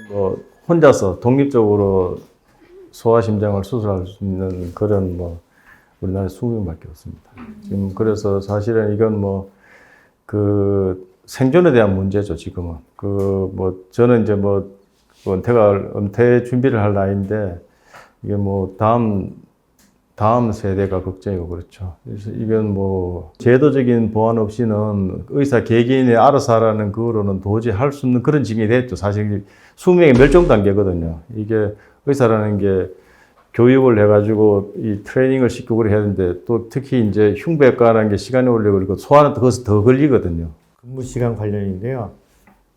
뭐 혼자서 독립적으로 소아심장을 수술할 수 있는 그런 뭐 우리나라에 20명밖에 없습니다. 지금 그래서 사실은 이건 뭐 그 생존에 대한 문제죠, 지금은. 그 뭐 저는 이제 뭐 은퇴 준비를 할 나이인데 이게 뭐 다음 세대가 걱정이고 그렇죠. 그래서 이건 뭐 제도적인 보완 없이는 의사 개개인이 알아서 하라는 그거로는 도저히 할 수 없는 그런 지경이 됐죠. 사실 수명의 멸종 단계거든요. 이게 의사라는 게 교육을 해가지고 이 트레이닝을 시키고 그래야 되는데 또 특히 이제 흉부외과라는 게 시간이 오래 걸리고 소아는 거기서 더 걸리거든요. 근무 시간 관련인데요.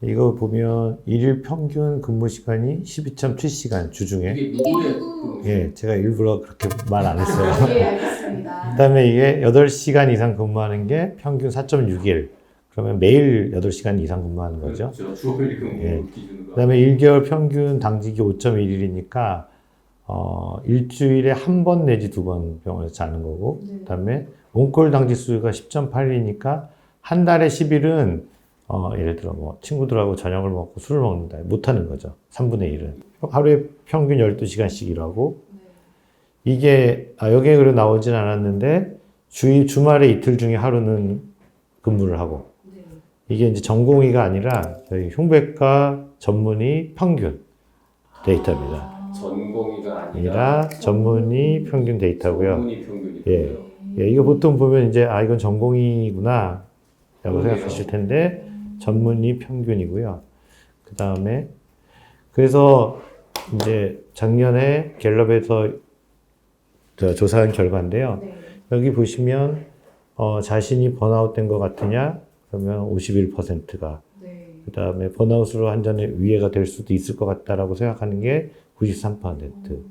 이거 보면 일일 평균 근무 시간이 12.7시간 주중에. 이게 누구의 예, 제가 일부러 그렇게 말 안 했어요. 예, 알겠습니다. 그다음에 이게 8시간 이상 근무하는 게 평균 4.6일. 그러면 매일 8시간 이상 근무하는 거죠. 그렇죠. 주어일 근무 예. 기준으로. 그다음에 1개월 평균 당직이 5.1일이니까 일주일에 한 번 내지 두 번 병원에서 자는 거고, 네. 그다음에 온콜 당직 수가 10.8일이니까 한 달에 10일은 예를 들어 뭐 친구들하고 저녁을 먹고 술을 먹는다 못 하는 거죠. 3분의 1은. 하루에 평균 12시간씩 일하고, 이게 여기에 그래 나오진 않았는데 주말에 이틀 중에 하루는 근무를 하고, 네. 이게 이제 전공의가 아니라 저희 흉부외과 전문의 평균 데이터입니다. 전공의가 아니라 전문의 평균 데이터고요. 전문의 평균이고요. 예. 예, 이거 보통 보면 이제 이건 전공의구나 라고 그러게요. 생각하실 텐데 전문의 평균이고요. 그 다음에 그래서 이제 작년에 갤럽에서 조사한 결과인데요. 네. 여기 보시면 자신이 번아웃 된 것 같으냐? 그러면 51%가, 네. 그 다음에 번아웃으로 한전에 위해가 될 수도 있을 것 같다라고 생각하는 게 93%. 그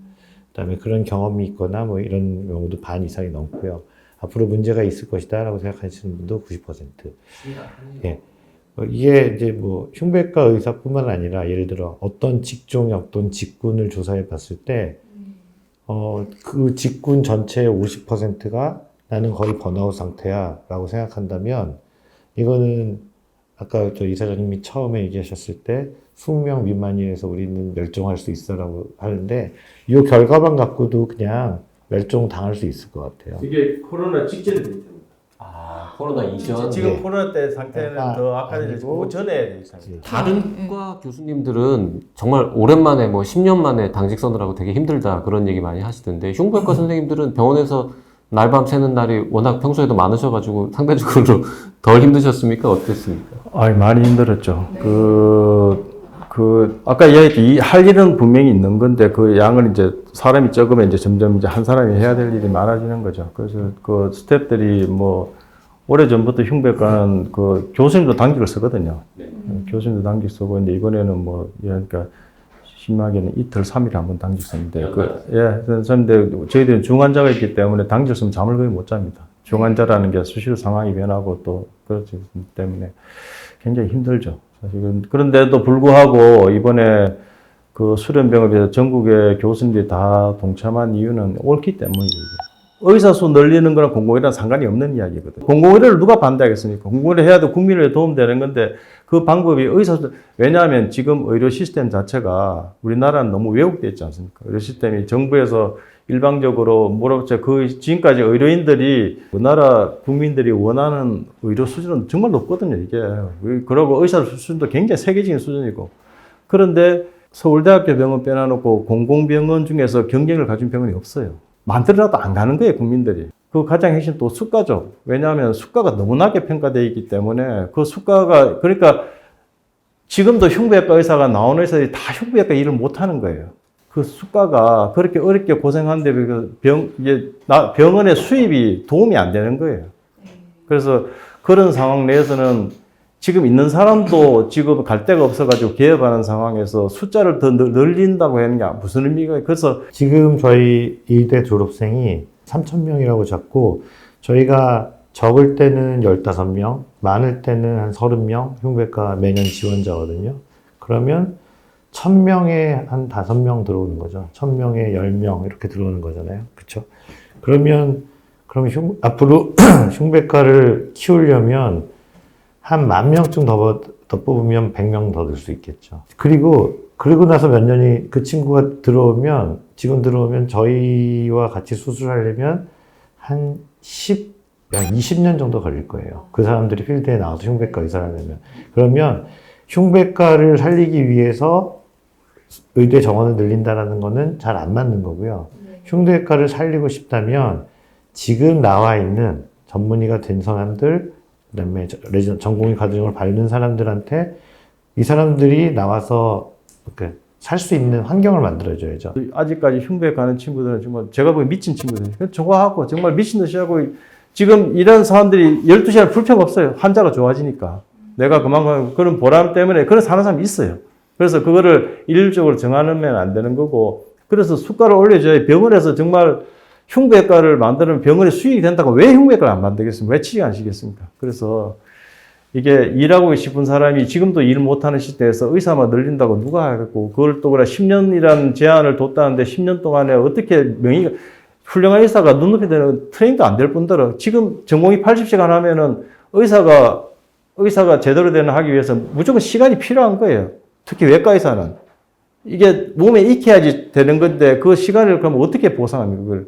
다음에 그런 경험이 있거나 뭐 이런 경우도 반 이상이 넘고요. 앞으로 문제가 있을 것이다 라고 생각하시는 분도 90%. 예. 이게 이제 뭐 흉부외과 의사뿐만 아니라 예를 들어 어떤 직종의 어떤 직군을 조사해 봤을 때 그 직군 전체의 50%가 나는 거의 번아웃 상태야 라고 생각한다면, 이거는 아까 저 이사장님이 처음에 얘기하셨을 때 20명 미만이어서 우리는 멸종할 수 있어 라고 하는데, 이 결과만 갖고도 그냥 멸종 당할 수 있을 것 같아요. 이게 코로나 직전 데이터입니다. 코로나 이전. 지금 네. 코로나 때 상태는 더 악화되고 그 전에 상태. 다른 과 교수님들은 정말 오랜만에 뭐 10년 만에 당직 서느라고 되게 힘들다 그런 얘기 많이 하시던데, 흉부외과 선생님들은 병원에서 날밤 새는 날이 워낙 평소에도 많으셔가지고 상대적으로 덜 힘드셨습니까? 어땠습니까? 많이 힘들었죠. 네. 아까 이야기했듯이 할 일은 분명히 있는 건데 그 양을 이제 사람이 적으면 이제 점점 이제 한 사람이 해야 될 일이 많아지는 거죠. 그래서 그 스태프들이 뭐 오래전부터 흉부외과는 그 교수님도 당직을 쓰거든요. 네. 교수님도 당직 쓰고 근데 이번에는 뭐 그러니까 심하게는 이틀, 3일에 한 번 당직 쓰는데 근데 저희들은 중환자가 있기 때문에 당직을 쓰면 잠을 거의 못 잡니다. 중환자라는 게 수시로 상황이 변하고 또 그렇기 때문에 굉장히 힘들죠. 사실은. 그런데도 불구하고 이번에 그 수련병업에서 전국의 교수님들이 다 동참한 이유는 옳기 때문이죠. 의사 수 늘리는 거랑 공공의료랑 상관이 없는 이야기거든요. 공공의료를 누가 반대하겠습니까? 공공의료 해야 돼 국민에 도움되는 건데 그 방법이 왜냐하면 지금 의료 시스템 자체가 우리나라는 너무 왜곡되어 있지 않습니까? 의료 시스템이 정부에서 일방적으로 지금까지 의료인들이 우리나라 국민들이 원하는 의료 수준은 정말 높거든요, 이게. 그리고 의사 수준도 굉장히 세계적인 수준이고. 그런데 서울대학교 병원 빼놔놓고 공공병원 중에서 경쟁을 가진 병원이 없어요. 많더라도 안 가는 거예요, 국민들이. 그 가장 핵심 또 수가죠. 왜냐하면 수가가 너무 낮게 평가되어 있기 때문에 그 수가가, 그러니까 지금도 흉부외과 의사가 나오는 의사들이 다 흉부외과 일을 못 하는 거예요. 그 수가가 그렇게 어렵게 고생하는데 병원의 수입이 도움이 안 되는 거예요. 그래서 그런 상황 내에서는 지금 있는 사람도 지금 갈 데가 없어가지고 개업하는 상황에서 숫자를 더 늘린다고 하는 게 무슨 의미가, 그래서 지금 저희 의대 졸업생이 3,000명이라고 잡고, 저희가 적을 때는 15명, 많을 때는 한 30명 흉부외과 매년 지원자거든요. 그러면 1,000명에 한 5명 들어오는 거죠. 1,000명에 10명 이렇게 들어오는 거잖아요. 그렇죠? 그럼 앞으로 흉부외과를 키우려면 한 10,000명쯤 더 뽑으면 100명 더 늘 수 있겠죠. 그리고 그리고 나서 몇 년이 그 친구가 들어오면 지금 들어오면 저희와 같이 수술하려면 한 20년 정도 걸릴 거예요. 그 사람들이 필드에 나와서 흉부외과 의사를 하려면. 그러면 흉부외과를 살리기 위해서 의대 정원을 늘린다는 거는 잘 안 맞는 거고요. 흉부외과를 살리고 싶다면 지금 나와 있는 전문의가 된 사람들, 그다음에 전공의 과정을 밟는 사람들한테 이 사람들이 나와서 살 수 있는 환경을 만들어줘야죠. 아직까지 흉부외 가는 친구들은 정말 제가 보기 미친 친구들이에요. 좋아하고 정말 미친 듯이 하고 지금 이런 사람들이 12시간 불평 없어요. 환자가 좋아지니까. 내가 그만큼 그런 보람 때문에 그런 사는 사람이 있어요. 그래서 그거를 일률적으로 정하면 안 되는 거고 그래서 수가를 올려줘야 병원에서 정말 흉부외과를 만드는 병원에 수익이 된다고 왜 흉부외과를 안 만들겠습니까? 왜 치료 안 시겠습니까? 그래서 이게 일하고 싶은 사람이 지금도 일 못하는 시대에서 의사만 늘린다고 누가 하겠고 그걸 또 그래 10년이라는 제한을 뒀다는데 10년 동안에 어떻게 명의가 훌륭한 의사가 눈높이 되는 트레이닝도 안 될 뿐더러 지금 전공이 80시간 하면은 의사가 제대로 되는 하기 위해서 무조건 시간이 필요한 거예요. 특히 외과 의사는. 이게 몸에 익혀야지 되는 건데 그 시간을 그럼 어떻게 보상합니까? 그걸.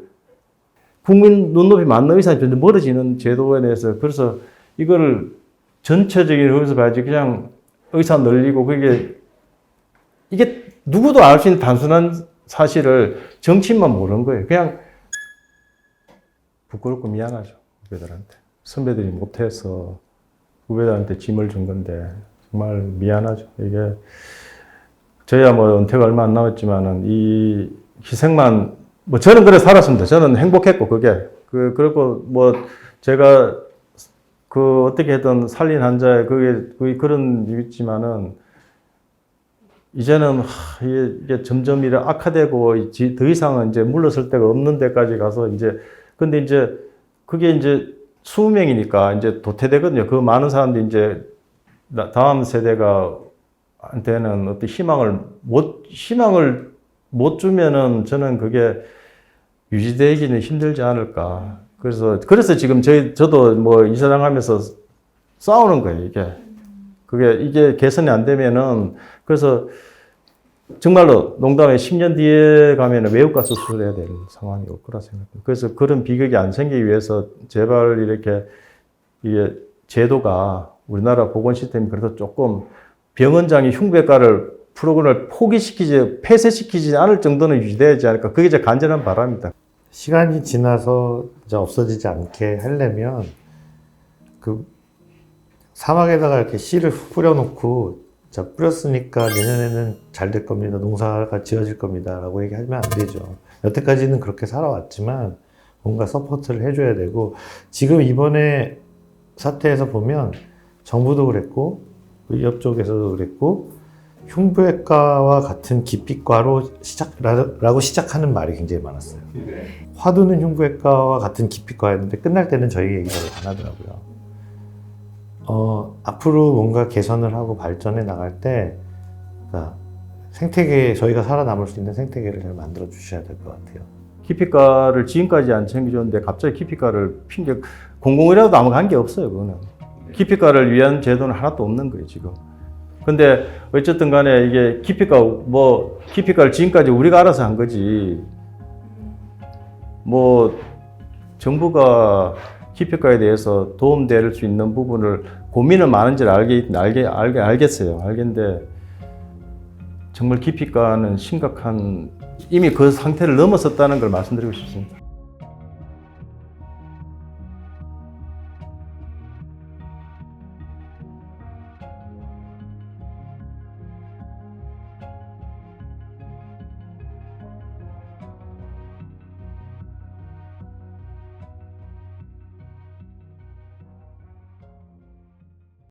국민 눈높이 맞는 의사는 좀 멀어지는 제도에 대해서 그래서 이거를 전체적인 의미에서 봐야지 그냥 의사 늘리고 이게 누구도 알 수 있는 단순한 사실을 정치인만 모르는 거예요. 그냥 부끄럽고 미안하죠. 후배들한테. 선배들이 못해서 후배들한테 짐을 준 건데 정말 미안하죠. 이게 저야 뭐 은퇴가 얼마 안 남았지만은 이 희생만 뭐 저는 그래 살았습니다. 저는 행복했고 그게 그리고 뭐 제가 어떻게든 살린 환자의 그런 있지만은 이제는 이게 점점 이렇게 악화되고 더 이상은 이제 물러설 데가 없는 데까지 가서 근데 이제 그게 이제 20명이니까 이제 도태되거든요. 그 많은 사람들이 이제 다음 세대가 한테는 어떤 희망을 못 주면은 저는 그게 유지되기는 힘들지 않을까. 그래서 지금 저도 뭐 이사장 하면서 싸우는 거예요, 이게 개선이 안 되면은, 그래서 정말로 농담에 10년 뒤에 가면은 외국가 수술해야 될 상황이 올 거라 생각합니다. 그래서 그런 비극이 안 생기기 위해서 제발 이렇게 이게 제도가 우리나라 보건 시스템이 그래서 조금 병원장이 흉부외과를 프로그램을 폐쇄시키지 않을 정도는 유지되지 않을까. 그게 제 간절한 바람입니다. 시간이 지나서 이제 없어지지 않게 하려면 그 사막에다가 이렇게 씨를 뿌려놓고 자 뿌렸으니까 내년에는 잘 될 겁니다. 농사가 지어질 겁니다. 라고 얘기하면 안 되죠. 여태까지는 그렇게 살아왔지만 뭔가 서포트를 해줘야 되고 지금 이번에 사태에서 보면 정부도 그랬고 의협 쪽에서도 그랬고 흉부외과와 같은 기피과로 시작하는 말이 굉장히 많았어요. 화두는 흉부외과와 같은 기피과였는데 끝날 때는 저희 얘기를 안 하더라고요. 앞으로 뭔가 개선을 하고 발전해 나갈 때 그러니까 생태계 저희가 살아남을 수 있는 생태계를 잘 만들어 주셔야 될 것 같아요. 기피과를 지금까지 안 챙겨줬는데 갑자기 기피과를 공공의료도 아무 관계 없어요. 그거는 기피과를 위한 제도는 하나도 없는 거예요 지금. 근데 어쨌든 간에 이게 기피과를 지금까지 우리가 알아서 한 거지 뭐 정부가 기피과에 대해서 도움될 수 있는 부분을 고민은 많은지를 알겠어요. 알겠는데 정말 기피과는 심각한 이미 그 상태를 넘어섰다는 걸 말씀드리고 싶습니다.